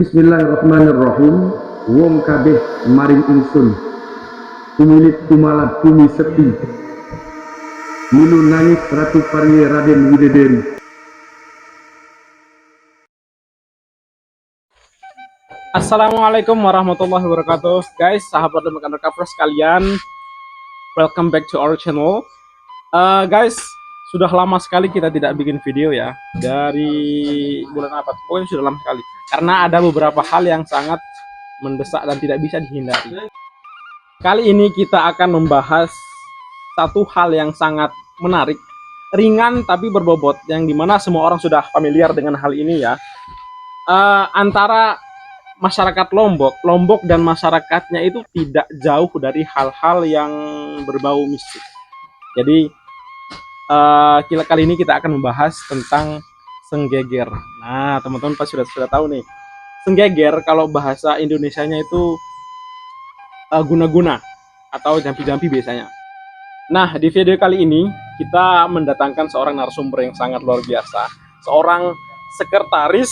Bismillahirrahmanirrahim. Wong kabeh maring ingsun kumilit kumalat kumi sepi milu nangis Ratu Parye Raden Widodari. Assalamualaikum warahmatullahi wabarakatuh, guys, sahabat Lembaga Undercover sekalian. Welcome back to our channel. Guys, sudah lama sekali kita tidak bikin video ya. Dari bulan apa? Pokoknya sudah lama sekali. Karena ada beberapa hal yang sangat mendesak dan tidak bisa dihindari. Kali ini kita akan membahas satu hal yang sangat menarik, ringan tapi berbobot, yang dimana semua orang sudah familiar dengan hal ini ya. Antara masyarakat Lombok dan masyarakatnya itu tidak jauh dari hal-hal yang berbau mistik. Jadi kali ini kita akan membahas tentang Senggeger. Nah, teman-teman pasti sudah tahu nih. Senggeger kalau bahasa Indonesianya itu guna-guna atau jampi-jampi biasanya. Nah, di video kali ini kita mendatangkan seorang narasumber yang sangat luar biasa. Seorang sekretaris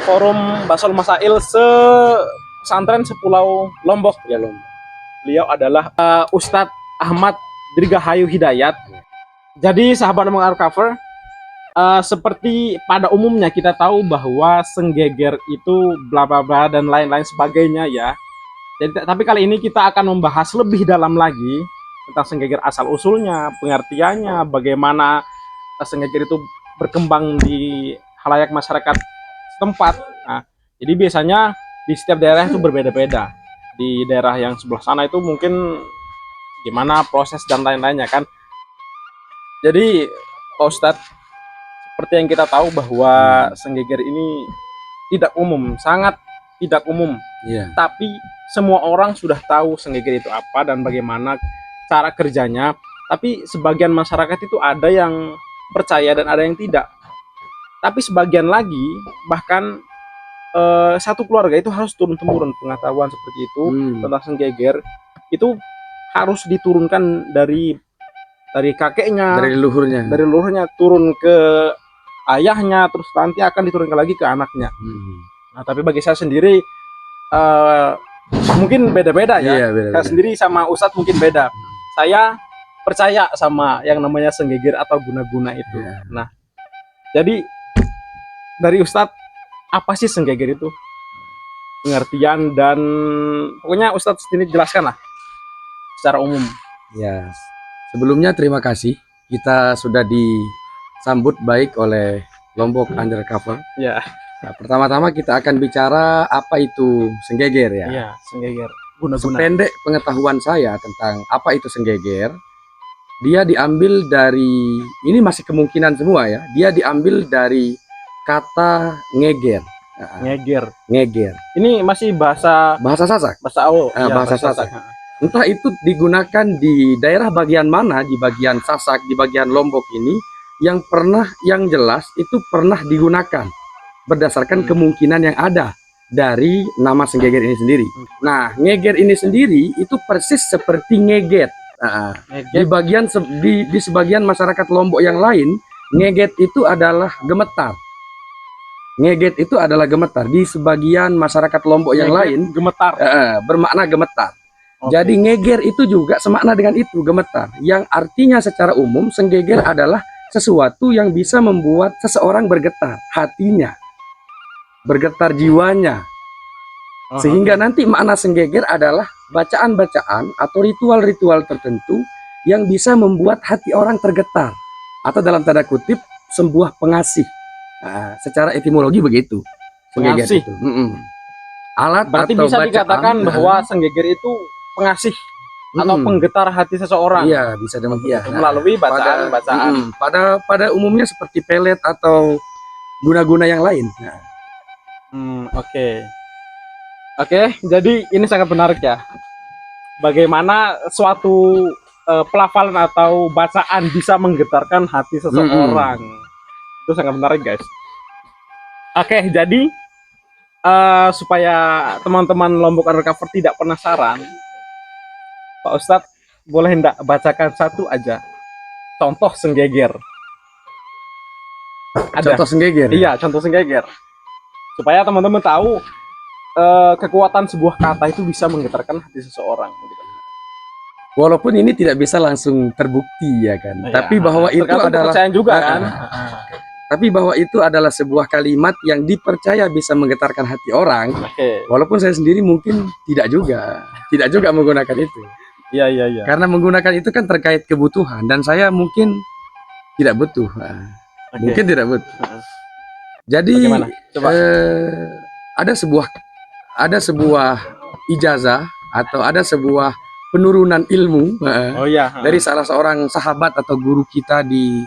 Forum Basol Masail pesantren sepulau Lombok ya Lombok. Beliau adalah Ustadz Ahmad Dirgahayu Hidayat. Jadi sahabat Lembaga Undercover, seperti pada umumnya kita tahu bahwa Senggeger itu bla bla bla dan lain-lain sebagainya ya. Jadi, tapi kali ini kita akan membahas lebih dalam lagi tentang Senggeger, asal usulnya, pengertiannya, bagaimana Senggeger itu berkembang di halayak masyarakat tempat. Nah, jadi biasanya di setiap daerah itu berbeda-beda. Di daerah yang sebelah sana itu mungkin gimana proses dan lain-lainnya kan. Jadi Pak Ustadz, seperti yang kita tahu bahwa Senggeger ini tidak umum, sangat tidak umum. Tapi semua orang sudah tahu Senggeger itu apa dan bagaimana cara kerjanya. Tapi sebagian masyarakat itu ada yang percaya dan ada yang tidak. Tapi sebagian lagi bahkan satu keluarga itu harus turun-temurun pengetahuan seperti itu tentang Senggeger. Itu harus diturunkan dari kakeknya, dari leluhurnya turun ke ayahnya, terus nanti akan diturunkan lagi ke anaknya. Nah, tapi bagi saya sendiri mungkin beda-beda ya. Saya sendiri sama Ustadz mungkin beda. Saya percaya sama yang namanya Senggeger atau guna-guna itu. Nah, jadi dari Ustadz, apa sih Senggeger itu? Pengertian dan pokoknya Ustadz sendiri jelaskan lah secara umum. Ya, sebelumnya terima kasih. Kita sudah disambut baik oleh Lombok Undercover. Ya. Nah, pertama-tama kita akan bicara apa itu Senggeger ya. Iya, Senggeger. Guna-guna. Sependek pengetahuan saya tentang apa itu Senggeger, dia diambil dari, ini masih kemungkinan semua ya, dia diambil dari kata ngeger. Ngeger. Ini masih bahasa Sasak. Bahasa Sasak. Entah itu digunakan di daerah bagian mana, di bagian Sasak, di bagian Lombok ini, yang jelas itu pernah digunakan berdasarkan kemungkinan yang ada dari nama Senggeger ini sendiri. Nah, ngeger ini sendiri itu persis seperti ngeget. Di sebagian masyarakat Lombok yang lain, ngeget itu adalah gemetar. Ngeget itu adalah gemetar. Di sebagian masyarakat Lombok yang lain, gemetar bermakna gemetar. Jadi ngeger itu juga semakna dengan itu, gemetar. Yang artinya secara umum Senggeger adalah sesuatu yang bisa membuat seseorang bergetar hatinya, bergetar jiwanya. Sehingga nanti makna Senggeger adalah bacaan-bacaan atau ritual-ritual tertentu yang bisa membuat hati orang tergetar, atau dalam tanda kutip sebuah pengasih. Nah, secara etimologi begitu. Pengasih. Itu. Alat berarti atau bisa bacaan, dikatakan bahwa Senggeger itu pengasih atau penggetar hati seseorang. Iya, bisa demikian. Melalui bacaan-bacaan. Pada umumnya seperti pelet atau guna-guna yang lain. Oke, jadi ini sangat menarik ya. Bagaimana suatu pelafalan atau bacaan bisa menggetarkan hati seseorang. Itu sangat menarik, guys. Oke, jadi supaya teman-teman Lombok Undercover tidak penasaran, Pak Ustadz boleh hendak bacakan satu aja contoh Senggeger. Contoh Senggeger? Iya, contoh Senggeger. Supaya teman-teman tahu kekuatan sebuah kata itu bisa menggetarkan hati seseorang gitu. Walaupun ini tidak bisa langsung terbukti ya kan, tapi bahwa itu tergantung adalah kepercayaan juga kan. tapi bahwa itu adalah sebuah kalimat yang dipercaya bisa menggetarkan hati orang. Oke. Walaupun saya sendiri mungkin tidak juga menggunakan itu. Iya. Karena menggunakan itu kan terkait kebutuhan dan saya mungkin tidak butuh. Nah, Oke. mungkin tidak butuh. Jadi Bagaimana? Coba. ada sebuah ijazah atau ada sebuah penurunan ilmu Oh iya. dari salah seorang sahabat atau guru kita di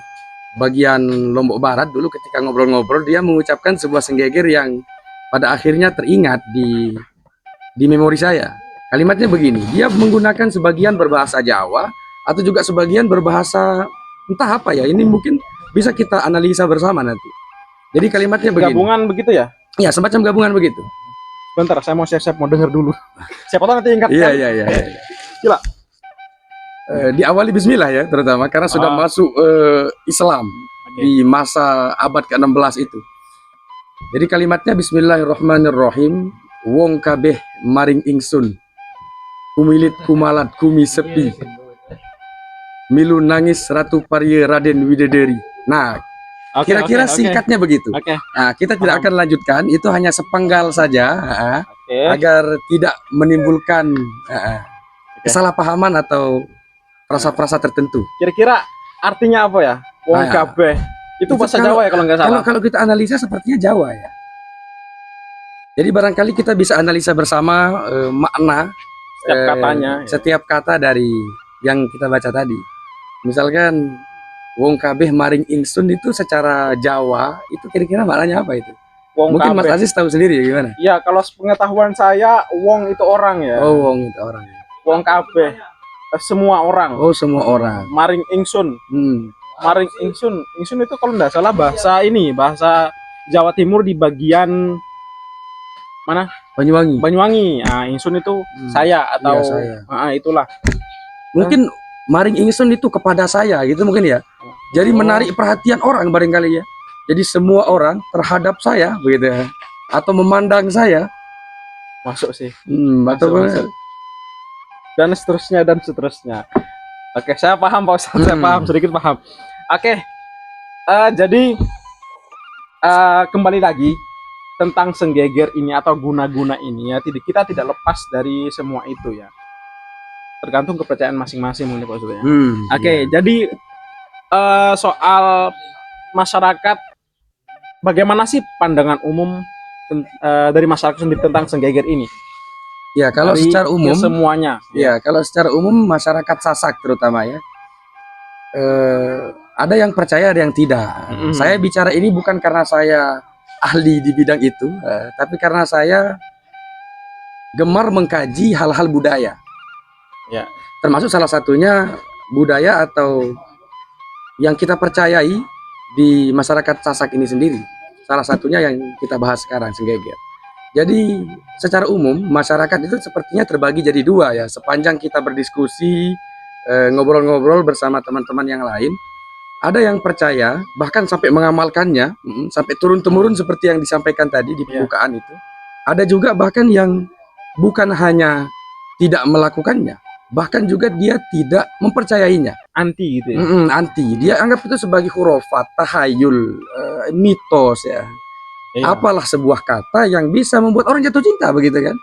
bagian Lombok Barat dulu. Ketika ngobrol-ngobrol dia mengucapkan sebuah senggeger yang pada akhirnya teringat di memori saya. Kalimatnya begini, dia menggunakan sebagian berbahasa Jawa atau juga sebagian berbahasa entah apa ya, ini mungkin bisa kita analisa bersama nanti. Jadi kalimatnya begini. Gabungan begitu ya? Ya, semacam gabungan begitu. Bentar, saya mau siap-siap mau dengar dulu. Siapa tahu nanti ingat kan? Iya. Gila. Diawali bismillah ya, terutama karena sudah masuk Islam di masa abad ke-16 itu. Jadi kalimatnya bismillahirrahmanirrahim. Wong kabeh maring ingsun. Kumilit kumalat kumi sepi. Milu nangis Ratu Parye Raden Widodari. Nah, kira-kira singkatnya begitu. Nah, kita tidak akan lanjutkan, itu hanya sepenggal saja agar tidak menimbulkan kesalahpahaman atau frasa-frasa tertentu. Kira-kira artinya apa ya? Wong kabeh. Itu bahasa Jawa ya kalau nggak salah. Kalau kita analisa sepertinya Jawa ya. Jadi barangkali kita bisa analisa bersama makna setiap katanya. Setiap kata dari yang kita baca tadi. Misalkan wong kabeh maring ingsun itu secara Jawa itu kira-kira maknanya apa itu? Wong Mungkin kabeh. Mas Aziz tahu sendiri ya gimana? Ya kalau pengetahuan saya wong itu orang ya. Oh, wong itu orang. Wong kabeh. Semua orang. Oh, semua orang. Maring ingsun. Maring ingsun. Ingsun itu kalau nggak salah bahasa Jawa Timur di bagian mana? Banyuwangi. Nah, ingsun itu saya atau saya. Itulah. Mungkin maring ingsun itu kepada saya gitu mungkin ya. Jadi menarik perhatian orang barangkali ya. Jadi semua orang terhadap saya begitu ya. Atau memandang saya. Masuk sih. Masuk. Dan seterusnya. Oke, saya paham Pak Ustaz. Saya paham, sedikit paham. Oke. Jadi kembali lagi tentang senggeger ini atau guna-guna ini ya, kita tidak lepas dari semua itu ya. Tergantung kepercayaan masing-masing mungkin Pak Ustaz ya. Oke, jadi soal masyarakat, bagaimana sih pandangan umum dari masyarakat sendiri tentang senggeger ini? Ya, kalau secara umum semuanya. Ya, kalau secara umum masyarakat Sasak terutama ya. Ada yang percaya, ada yang tidak. Saya bicara ini bukan karena saya ahli di bidang itu, tapi karena saya gemar mengkaji hal-hal budaya. Ya. Termasuk salah satunya budaya atau yang kita percayai di masyarakat Sasak ini sendiri. Salah satunya yang kita bahas sekarang, senggeger. Jadi secara umum masyarakat itu sepertinya terbagi jadi dua ya. Sepanjang kita berdiskusi, ngobrol-ngobrol bersama teman-teman yang lain, ada yang percaya bahkan sampai mengamalkannya, sampai turun-temurun seperti yang disampaikan tadi di pembukaan itu. Ada juga bahkan yang bukan hanya tidak melakukannya, bahkan juga dia tidak mempercayainya. Anti gitu ya? Anti. Dia anggap itu sebagai khurafat, tahayul, mitos ya. Apalah sebuah kata yang bisa membuat orang jatuh cinta begitu kan.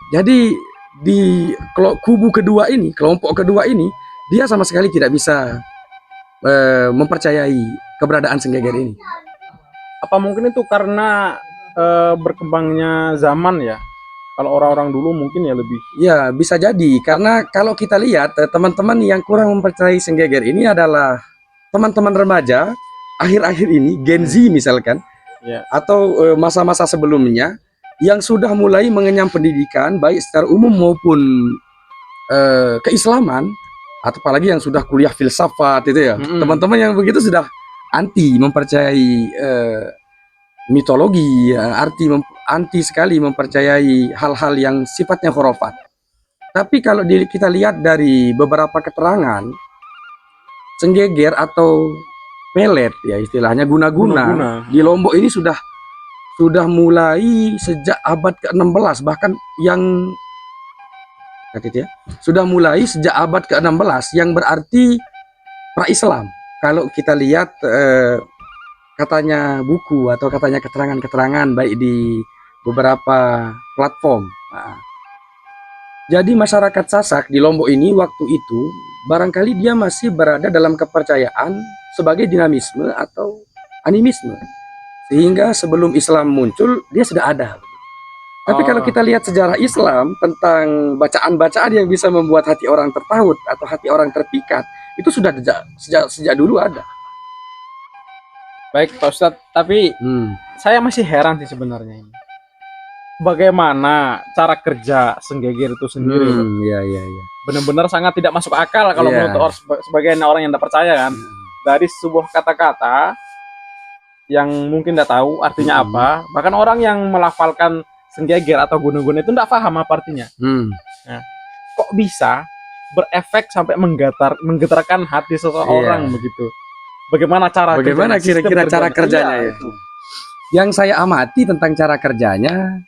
Jadi di kelompok kedua ini dia sama sekali tidak bisa mempercayai keberadaan senggeger ini. Apa mungkin itu karena berkembangnya zaman ya? Kalau orang-orang dulu mungkin ya lebih. Ya, bisa jadi karena kalau kita lihat teman-teman yang kurang mempercayai senggeger ini adalah teman-teman remaja akhir-akhir ini, Gen Z misalkan. Atau masa-masa sebelumnya yang sudah mulai mengenyam pendidikan baik secara umum maupun keislaman, atau apalagi yang sudah kuliah filsafat itu ya. Teman-teman yang begitu sudah anti mempercayai mitologi, anti sekali mempercayai hal-hal yang sifatnya khurafat. Tapi kalau kita lihat dari beberapa keterangan, senggeger atau pelet ya istilahnya, guna-guna di Lombok ini sudah sudah mulai sejak abad ke-16, bahkan yang sudah mulai sejak abad ke-16, yang berarti pra-Islam. Kalau kita lihat katanya buku atau katanya keterangan-keterangan baik di beberapa platform. Nah, jadi masyarakat Sasak di Lombok ini waktu itu barangkali dia masih berada dalam kepercayaan sebagai dinamisme atau animisme. Sehingga sebelum Islam muncul dia sudah ada. Tapi kalau kita lihat sejarah Islam tentang bacaan-bacaan yang bisa membuat hati orang tertaut atau hati orang terpikat, itu sudah sejak dulu ada. Baik Pak Ustadz, tapi saya masih heran sih sebenarnya ini. Bagaimana cara kerja Senggeger itu sendiri? Iya. Benar-benar sangat tidak masuk akal kalau menurut sebagian orang yang tidak percaya kan. Dari sebuah kata-kata yang mungkin tidak tahu artinya apa, bahkan orang yang melafalkan Senggeger atau guna-guna itu tidak paham apa artinya. Nah, kok bisa berefek sampai menggetarkan hati seseorang begitu? Bagaimana kira-kira cara kerjanya itu? Yang saya amati tentang cara kerjanya,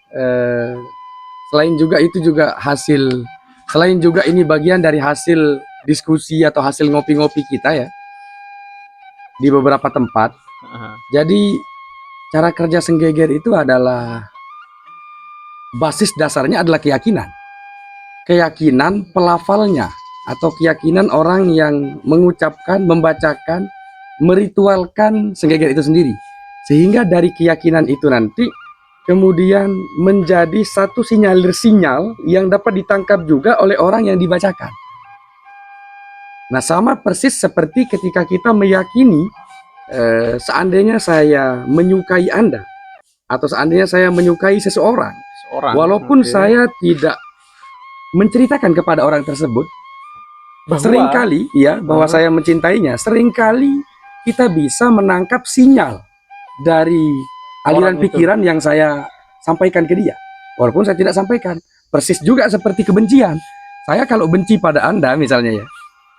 selain juga ini bagian dari hasil diskusi atau hasil ngopi-ngopi kita ya di beberapa tempat. Jadi cara kerja Senggeger itu adalah basis dasarnya adalah keyakinan pelafalnya atau keyakinan orang yang mengucapkan, membacakan, meritualkan Senggeger itu sendiri. Sehingga dari keyakinan itu nanti kemudian menjadi satu sinyal yang dapat ditangkap juga oleh orang yang dibacakan. Nah, sama persis seperti ketika kita meyakini seandainya saya menyukai Anda atau seandainya saya menyukai seseorang, walaupun saya tidak menceritakan kepada orang tersebut seringkali bahwa saya mencintainya, seringkali kita bisa menangkap sinyal dari aliran pikiran yang saya sampaikan ke dia, walaupun saya tidak sampaikan. Persis juga seperti kebencian. Saya kalau benci pada Anda misalnya ya,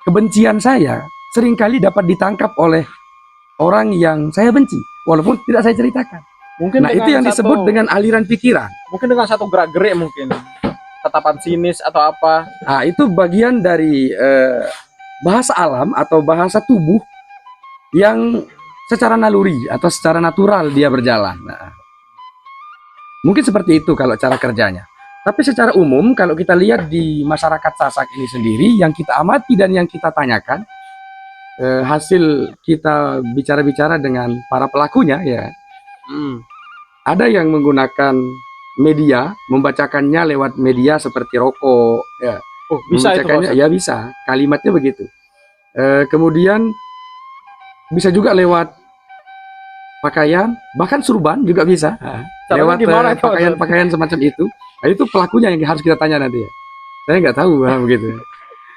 kebencian saya seringkali dapat ditangkap oleh orang yang saya benci, walaupun tidak saya ceritakan. Mungkin nah itu yang disebut dengan aliran pikiran. Mungkin dengan satu gerak-gerik mungkin, tatapan sinis atau apa. Nah itu bagian dari bahasa alam atau bahasa tubuh yang secara naluri atau secara natural dia berjalan. Nah, mungkin seperti itu kalau cara kerjanya. Tapi secara umum kalau kita lihat di masyarakat Sasak ini sendiri, yang kita amati dan yang kita tanyakan, hasil kita bicara-bicara dengan para pelakunya ya, ada yang menggunakan media, membacakannya lewat media seperti rokok ya. Bisa itu ya, bisa, kalimatnya begitu. Kemudian bisa juga lewat pakaian, bahkan surban juga bisa. Lewat pakaian semacam itu. Nah, itu pelakunya yang harus kita tanya nanti ya. Saya nggak tahu begitu.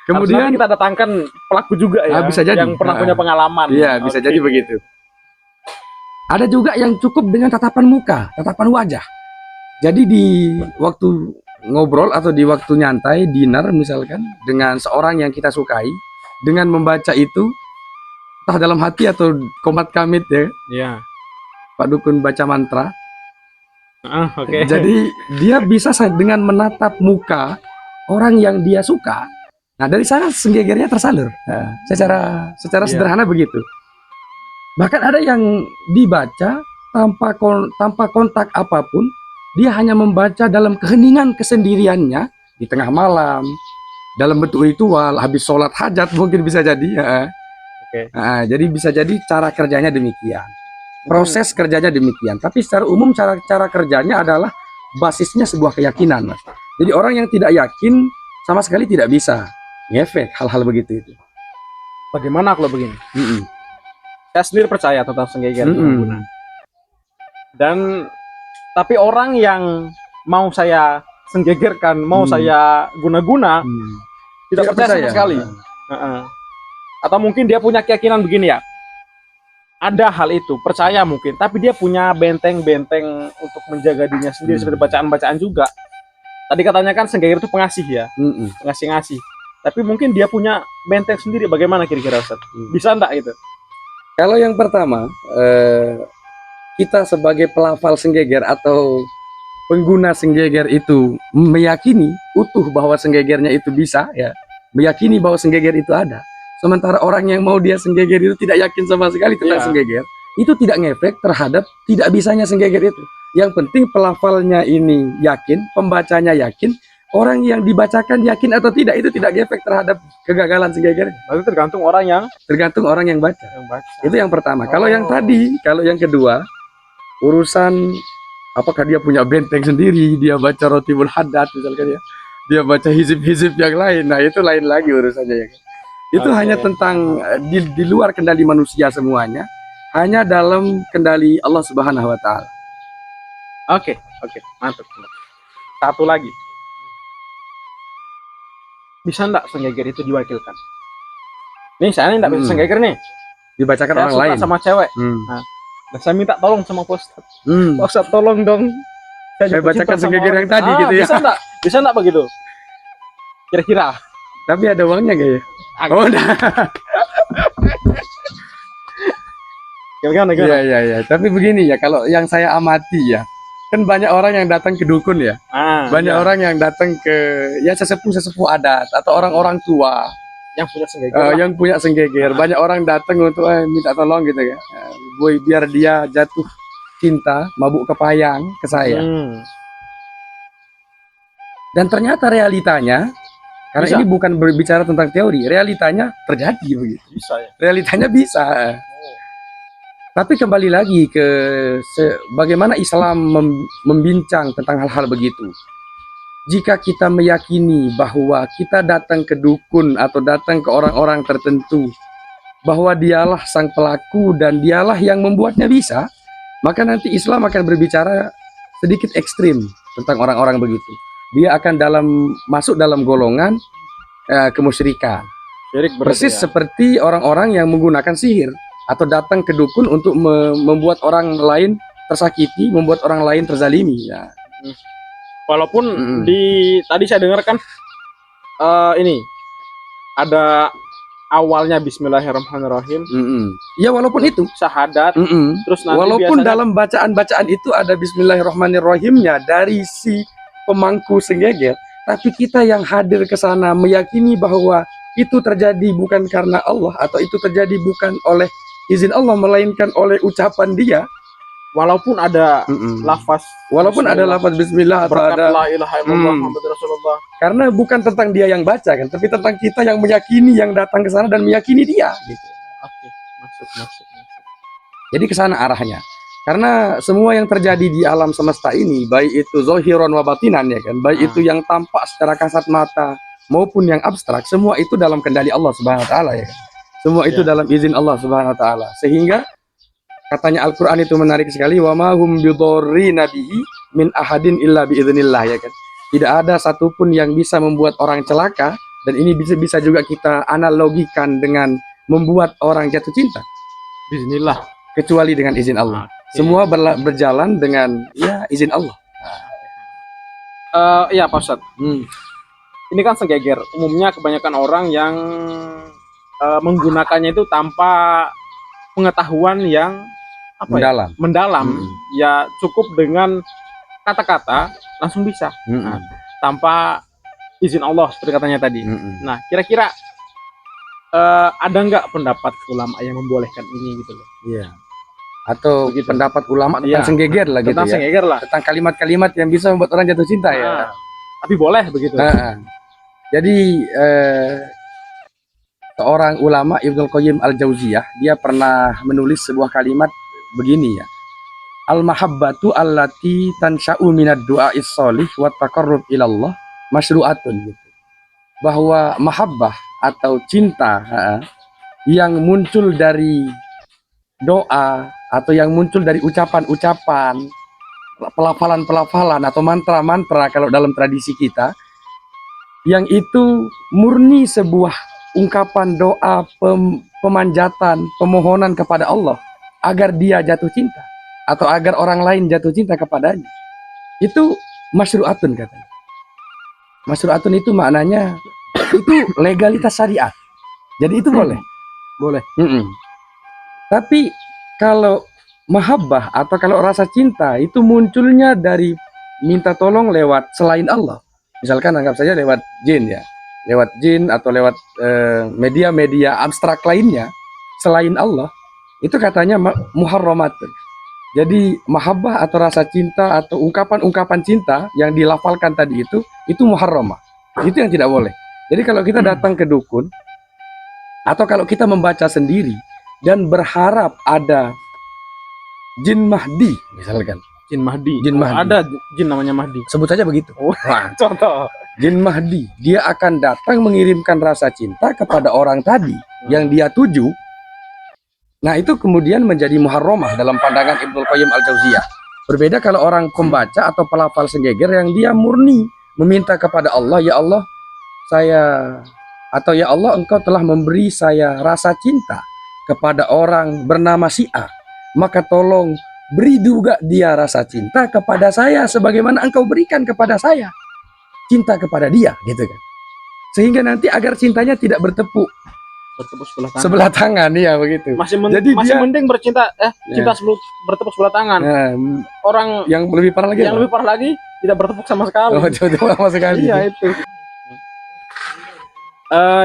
Kemudian kita datangkan pelaku juga ya, bisa jadi, yang pernah punya pengalaman. Iya, bisa jadi begitu. Ada juga yang cukup dengan tatapan muka, tatapan wajah. Jadi di waktu ngobrol atau di waktu nyantai, dinner misalkan, dengan seorang yang kita sukai, dengan membaca itu, entah dalam hati atau komat kamit ya. Iya. Pak Dukun baca mantra. Oke. Jadi dia bisa dengan menatap muka orang yang dia suka. Nah dari sana Senggegernya tersalur. Nah, secara sederhana begitu. Bahkan ada yang dibaca tanpa kontak apapun, dia hanya membaca dalam keheningan kesendiriannya di tengah malam, dalam bentuk ritual, habis sholat hajat mungkin bisa jadi. Nah, jadi bisa jadi cara kerjanya demikian, proses kerjanya demikian. Tapi secara umum cara kerjanya adalah basisnya sebuah keyakinan, Mas. Jadi orang yang tidak yakin sama sekali tidak bisa ngefek hal-hal begitu itu. Bagaimana kalau begini? Saya sendiri percaya tentang Senggeger guna. Dan tapi orang yang mau saya senggegerkan, mau saya guna-guna, tidak percaya sama sekali. Atau mungkin dia punya keyakinan begini ya, ada hal itu, percaya mungkin, tapi dia punya benteng-benteng untuk menjaga dirinya sendiri, seperti bacaan-bacaan juga. Tadi katanya kan Senggeger itu pengasih ya, ngasih-ngasih. Tapi mungkin dia punya benteng sendiri, bagaimana kira-kira Ustaz? Bisa enggak gitu? Kalau yang pertama, kita sebagai pelafal Senggeger atau pengguna Senggeger itu meyakini utuh bahwa Senggegernya itu bisa, ya, meyakini bahwa Senggeger itu ada. Sementara orang yang mau dia Senggeger itu tidak yakin sama sekali tentang Iya. Senggeger, itu tidak ngefek terhadap tidak bisanya Senggeger itu. Yang penting pelafalnya ini yakin, pembacanya yakin, orang yang dibacakan yakin atau tidak, itu tidak ngefek terhadap kegagalan Senggeger. Berarti tergantung orang yang Tergantung orang yang baca. baca. Itu yang pertama. Kalau yang Oh. tadi, kalau yang kedua, urusan apakah dia punya benteng sendiri, dia baca Rotibul Haddad misalkan ya, dia baca hizib-hizib yang lain, nah itu lain lagi urusannya ya kan. Itu Oke. hanya tentang di luar kendali manusia semuanya, hanya dalam kendali Allah Subhanahu wa taala. Oke, mantap. Satu lagi. Bisa enggak Senggeger itu diwakilkan? Nih, saya enggak bisa Senggeger nih. Dibacakan Saya orang suka lain. sama cewek. Hmm. Dan saya minta tolong sama Pak Ustadz. Hmm. Pak Ustadz tolong dong. Saya jatuh bacakan cinta sama Senggeger orang. yang tadi gitu ya. Bisa enggak? Bisa enggak begitu? Kira-kira. Tapi ada uangnya gak ya? Agak. Oh, udah. Gimana? Iya. Tapi begini ya, kalau yang saya amati ya, kan banyak orang yang datang ke dukun ya. Banyak Iya. orang yang datang ke ya sesepuh adat atau orang-orang tua yang punya Senggeger. lah. yang punya Senggeger. Banyak orang datang untuk minta tolong gitu ya. Boy, biar dia jatuh cinta, mabuk kepayang ke saya. Hmm. Dan ternyata realitanya, karena Bisa. ini bukan berbicara tentang teori, realitanya terjadi begitu. Bisa ya. Realitanya bisa. Tapi kembali lagi ke bagaimana Islam membincang tentang hal-hal begitu. Jika kita meyakini bahwa kita datang ke dukun atau datang ke orang-orang tertentu, bahwa dialah sang pelaku dan dialah yang membuatnya bisa, maka nanti Islam akan berbicara sedikit ekstrim tentang orang-orang begitu. Dia akan masuk dalam golongan kemusyrikan. Syirik berarti Persis ya. seperti orang-orang yang menggunakan sihir atau datang ke dukun untuk membuat orang lain tersakiti, membuat orang lain terzalimi. Ya. Walaupun Mm-mm. tadi saya dengar kan ini ada awalnya Bismillahirrahmanirrahim, Mm-mm. Ya walaupun itu. syahadat, Mm-mm. terus nanti Walaupun biasanya dalam bacaan-bacaan itu ada Bismillahirrahmanirrahimnya dari si pemangku Senggeger, tapi kita yang hadir ke sana meyakini bahwa itu terjadi bukan karena Allah atau itu terjadi bukan oleh izin Allah melainkan oleh ucapan dia. walaupun ada Mm-mm. lafaz Walaupun ada Bismillah, lafaz Bismillah atau berkat ada, la ilaha illallah Hmm. Muhammad Rasulullah. karena bukan tentang dia yang baca kan, tapi tentang kita yang meyakini, yang datang ke sana dan meyakini dia. Gitu. Oke, masuk. Jadi ke sana arahnya. Karena semua yang terjadi di alam semesta ini, baik itu zohiron wa batinan ya kan, baik itu yang tampak secara kasat mata maupun yang abstrak, semua itu dalam kendali Allah Subhanahu wa taala ya kan. Semua itu Ya. dalam izin Allah Subhanahu wa taala. Sehingga katanya Al-Qur'an itu menarik sekali, wa ma hum bidorrina bihi min ahadin illa biidznillah ya kan. Tidak ada satupun yang bisa membuat orang celaka, dan ini bisa juga kita analogikan dengan membuat orang jatuh cinta Bismillah. kecuali dengan izin Allah. Oke. Semua berjalan dengan ya izin Allah. Iya Pak Ustadz. Ini kan Senggeger. Umumnya kebanyakan orang yang menggunakannya itu tanpa pengetahuan yang apa ya? Mendalam. Mendalam. Mm. Ya cukup dengan kata-kata langsung bisa tanpa izin Allah seperti katanya tadi. Nah, kira-kira ada nggak pendapat ulama yang membolehkan ini gitu loh? Iya. Atau Begitu. pendapat ulama tentang Iya. Senggeger lah gitu Tentang ya. Senggeger lah. Tentang kalimat-kalimat yang bisa membuat orang jatuh cinta ya. Ah, tapi boleh begitu. Jadi seorang ulama Ibnu Qayyim Al-Jauziyah, dia pernah menulis sebuah kalimat begini ya. Al-mahabbatu allati tansha'u minad du'a'is sholih wa taqarrub ilallah masyru'atun gitu. Bahwa mahabbah atau cinta yang muncul dari doa atau yang muncul dari ucapan-ucapan, pelafalan-pelafalan atau mantra-mantra kalau dalam tradisi kita, yang itu murni sebuah ungkapan doa pemanjatan, pemohonan kepada Allah agar dia jatuh cinta atau agar orang lain jatuh cinta kepadanya. Itu masyru'atun katanya. Masyru'atun itu maknanya itu legalitas syariat. Jadi itu boleh. Boleh. Tapi kalau mahabbah atau kalau rasa cinta itu munculnya dari minta tolong lewat selain Allah. Misalkan anggap saja lewat jin ya, lewat jin atau lewat media-media abstrak lainnya selain Allah, itu katanya muharramatun. Jadi mahabbah atau rasa cinta atau ungkapan-ungkapan cinta yang dilafalkan tadi itu muharramah. Itu yang tidak boleh. Jadi kalau kita datang ke dukun atau kalau kita membaca sendiri dan berharap ada jin Mahdi misalkan. Jin Mahdi. Jin Mahdi. Ada jin namanya Mahdi. Sebut saja begitu. Wah, contoh. Jin Mahdi, dia akan datang mengirimkan rasa cinta kepada orang tadi yang dia tuju. Nah, itu kemudian menjadi muharramah dalam pandangan Ibnul Qayyim Al-Jauziyah. Berbeda kalau orang pembaca atau pelafal senggeger yang dia murni meminta kepada Allah, ya Allah, saya atau ya Allah, engkau telah memberi saya rasa cinta kepada orang bernama si A, maka tolong beri juga dia rasa cinta kepada saya sebagaimana engkau berikan kepada saya cinta kepada dia, gitu kan. Sehingga nanti agar cintanya tidak bertepuk sebelah tangan, ya begitu. Jadi masih mending cinta bertepuk sebelah tangan. Orang yang lebih parah lagi, lebih parah lagi tidak bertepuk sama sekali. Sama sekali. Iya itu.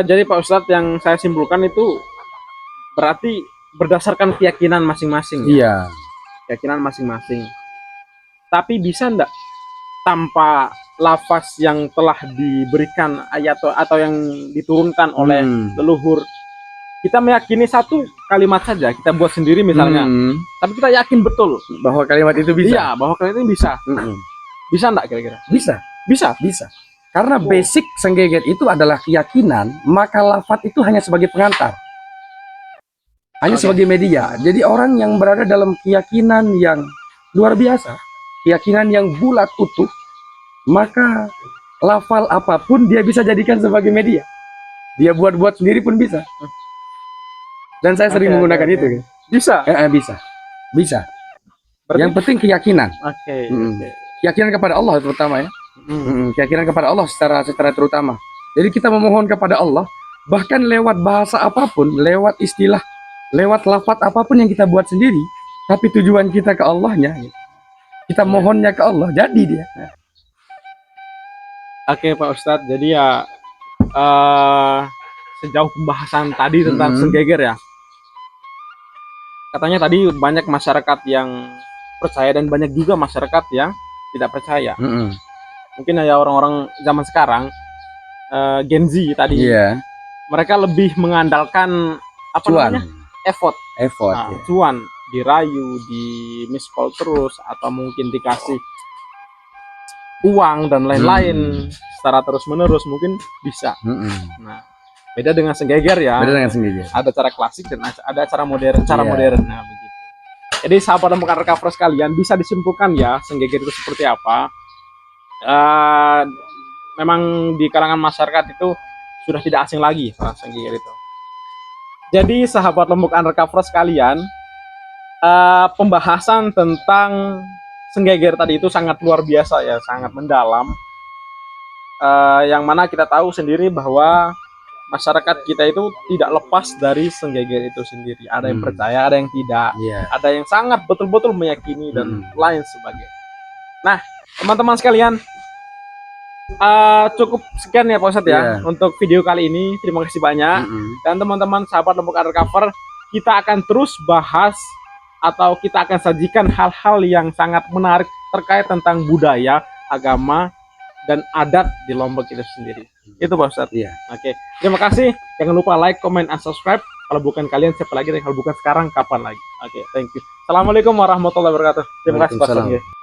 Jadi Pak Ustadz, yang saya simpulkan itu berarti berdasarkan keyakinan masing-masing. Iya. Keyakinan masing-masing. Tapi bisa enggak tanpa lafaz yang telah diberikan ayat atau yang diturunkan oleh leluhur, kita meyakini satu kalimat saja, kita buat sendiri misalnya, tapi kita yakin betul bahwa kalimat itu bisa. Iya, bahwa kalimat itu bisa. Bisa enggak kira-kira? Bisa. Karena basic senggeget itu adalah keyakinan, maka lafaz itu hanya sebagai pengantar, hanya sebagai media. Jadi orang yang berada dalam keyakinan yang luar biasa, keyakinan yang bulat utuh, maka lafal apapun dia bisa jadikan sebagai media. Dia buat-buat sendiri pun bisa. Dan saya sering menggunakan itu. Bisa? Bisa. Berarti... Yang penting keyakinan. Keyakinan kepada Allah terutama ya. Keyakinan kepada Allah secara terutama. Jadi kita memohon kepada Allah, bahkan lewat bahasa apapun, lewat istilah, lewat lafaz apapun yang kita buat sendiri, tapi tujuan kita ke Allahnya. Kita mohonnya ke Allah, jadi dia. Oke Pak Ustadz, jadi ya sejauh pembahasan tadi tentang senggeger ya, katanya tadi banyak masyarakat yang percaya dan banyak juga masyarakat yang tidak percaya. Mungkin ya orang-orang zaman sekarang, Gen Z tadi, mereka lebih mengandalkan cuan. Effort, cuan, dirayu, di miss call terus, atau mungkin dikasih uang dan lain-lain secara terus-menerus, mungkin bisa. Nah, beda dengan senggeger ya. Ada cara klasik dan ada cara modern. Nah, begitu. Jadi sahabat dan rekan recover sekalian, bisa disimpulkan ya senggeger itu seperti apa. Memang di kalangan masyarakat itu sudah tidak asing lagi senggeger itu. Jadi sahabat lembuk undercover sekalian, pembahasan tentang senggeger tadi itu sangat luar biasa ya, sangat mendalam. Yang mana kita tahu sendiri bahwa masyarakat kita itu tidak lepas dari senggeger itu sendiri. Ada yang percaya, ada yang tidak, ada yang sangat betul-betul meyakini dan lain sebagainya. Nah, teman-teman sekalian, cukup sekian ya Pak Ustadz ya untuk video kali ini. Terima kasih banyak. Dan teman-teman sahabat lembuk undercover, kita akan terus bahas atau kita akan sajikan hal-hal yang sangat menarik terkait tentang budaya, agama, dan adat di Lombok itu sendiri. Itu Pak Ustadz. Oke. Terima kasih. Jangan lupa like, comment, and subscribe. Kalau bukan kalian, siapa lagi? Dan kalau bukan sekarang, kapan lagi? Oke, thank you. Assalamualaikum warahmatullahi wabarakatuh. Terima kasih Pak Ustadz.